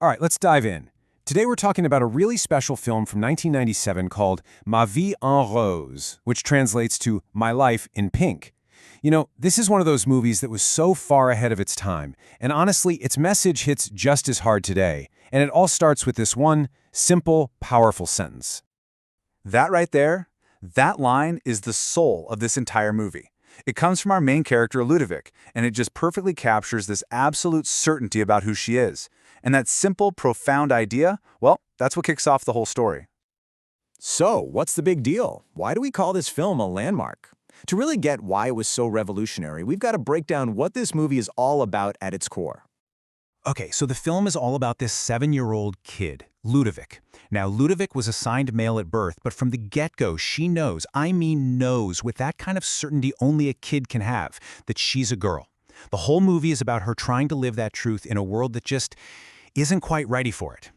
All right, let's dive in. Today we're talking about a really special film from 1997 called Ma vie en rose, which translates to My Life in Pink. You know, this is one of those movies that was so far ahead of its time, and honestly, its message hits just as hard today, and it all starts with this one simple, powerful sentence. That right there, that line is the soul of this entire movie. It comes from our main character, Ludovic, and it just perfectly captures this absolute certainty about who she is. And that simple, profound idea, well, that's what kicks off the whole story. So, what's the big deal? Why do we call this film a landmark? To really get why it was so revolutionary, we've got to break down what this movie is all about at its core. Okay, so the film is all about this 7-year-old kid, Ludovic. Now, Ludovic was assigned male at birth, but from the get-go, she knows, I mean knows, with that kind of certainty only a kid can have, that she's a girl. The whole movie is about her trying to live that truth in a world that just isn't quite ready for it.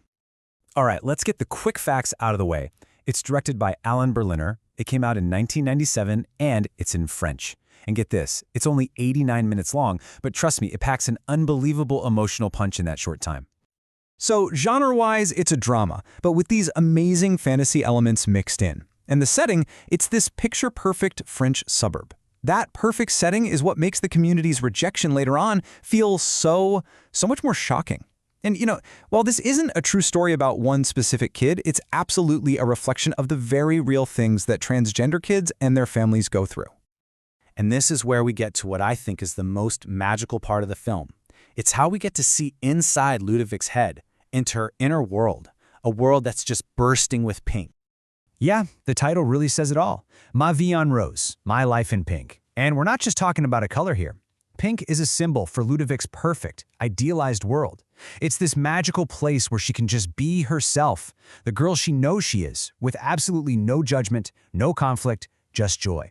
All right, let's get the quick facts out of the way. It's directed by Alain Berliner. It came out in 1997, and it's in French. And get this, it's only 89 minutes long, but trust me, it packs an unbelievable emotional punch in that short time. So, genre-wise, it's a drama, but with these amazing fantasy elements mixed in. And the setting, it's this picture-perfect French suburb. That perfect setting is what makes the community's rejection later on feel so much more shocking. And, you know, while this isn't a true story about one specific kid, it's absolutely a reflection of the very real things that transgender kids and their families go through. And this is where we get to what I think is the most magical part of the film. It's how we get to see inside Ludovic's head, into her inner world, a world that's just bursting with pink. Yeah, the title really says it all. Ma vie en rose, my life in pink. And we're not just talking about a color here. Pink is a symbol for Ludovic's perfect, idealized world. It's this magical place where she can just be herself, the girl she knows she is, with absolutely no judgment, no conflict, just joy.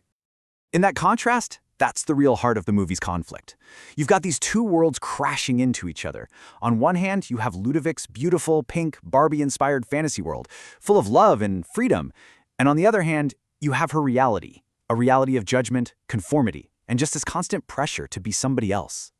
In that contrast, that's the real heart of the movie's conflict. You've got these two worlds crashing into each other. On one hand, you have Ludovic's beautiful, pink, Barbie-inspired fantasy world, full of love and freedom. And on the other hand, you have her reality, a reality of judgment, conformity, and just this constant pressure to be somebody else.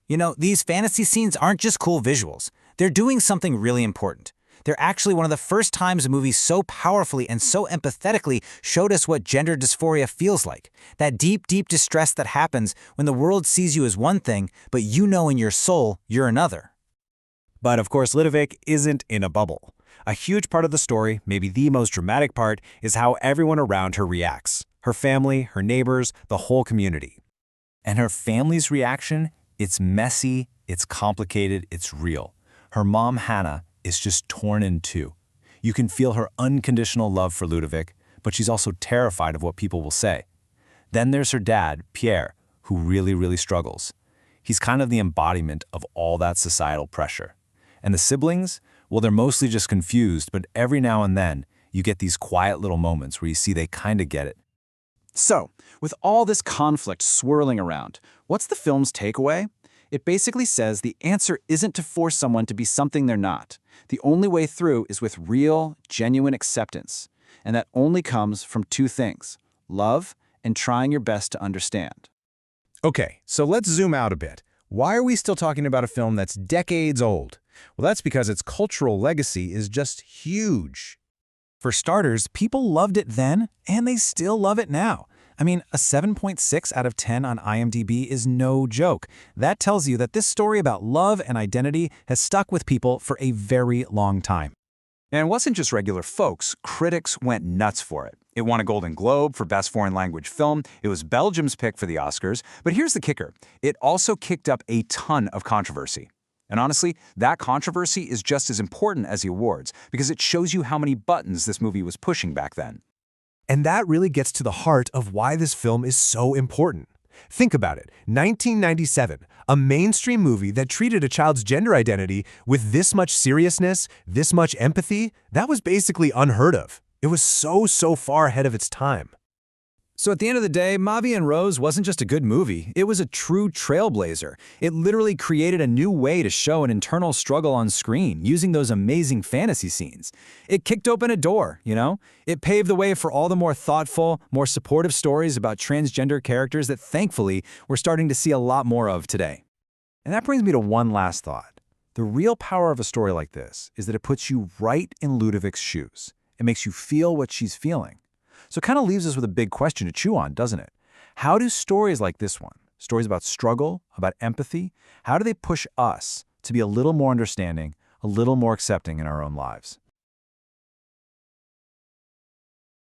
You know, these fantasy scenes aren't just cool visuals. They're doing something really important. They're actually one of the first times a movie so powerfully and so empathetically showed us what gender dysphoria feels like. That deep, deep distress that happens when the world sees you as one thing, but you know in your soul you're another. But of course, Ludovic isn't in a bubble. A huge part of the story, maybe the most dramatic part, is how everyone around her reacts. Her family, her neighbors, the whole community. And her family's reaction, it's messy, it's complicated, it's real. Her mom, Hannah, is just torn in two. You can feel her unconditional love for Ludovic, but she's also terrified of what people will say. Then there's her dad, Pierre, who really struggles. He's kind of the embodiment of all that societal pressure. And the siblings, well, they're mostly just confused, but every now and then, you get these quiet little moments where you see they kind of get it. So, with all this conflict swirling around, what's the film's takeaway? It basically says the answer isn't to force someone to be something they're not. The only way through is with real, genuine acceptance. And that only comes from two things: love and trying your best to understand. Okay, so let's zoom out a bit. Why are we still talking about a film that's decades old? Well, that's because its cultural legacy is just huge. For starters, people loved it then, and they still love it now. I mean, a 7.6 out of 10 on IMDb is no joke. That tells you that this story about love and identity has stuck with people for a very long time. And it wasn't just regular folks. Critics went nuts for it. It won a Golden Globe for Best Foreign Language Film. It was Belgium's pick for the Oscars. But here's the kicker. It also kicked up a ton of controversy. And honestly, that controversy is just as important as the awards, because it shows you how many buttons this movie was pushing back then. And that really gets to the heart of why this film is so important. Think about it. 1997, a mainstream movie that treated a child's gender identity with this much seriousness, this much empathy, that was basically unheard of. It was so far ahead of its time. So at the end of the day, Ma vie en rose wasn't just a good movie, it was a true trailblazer. It literally created a new way to show an internal struggle on screen using those amazing fantasy scenes. It kicked open a door, you know? It paved the way for all the more thoughtful, more supportive stories about transgender characters that thankfully we're starting to see a lot more of today. And that brings me to one last thought. The The real power of a story like this is that it puts you right in Ludovic's shoes. It makes you feel what she's feeling. So it kind of leaves us with a big question to chew on, doesn't it? How do stories like this one, stories about struggle, about empathy, how do they push us to be a little more understanding, a little more accepting in our own lives?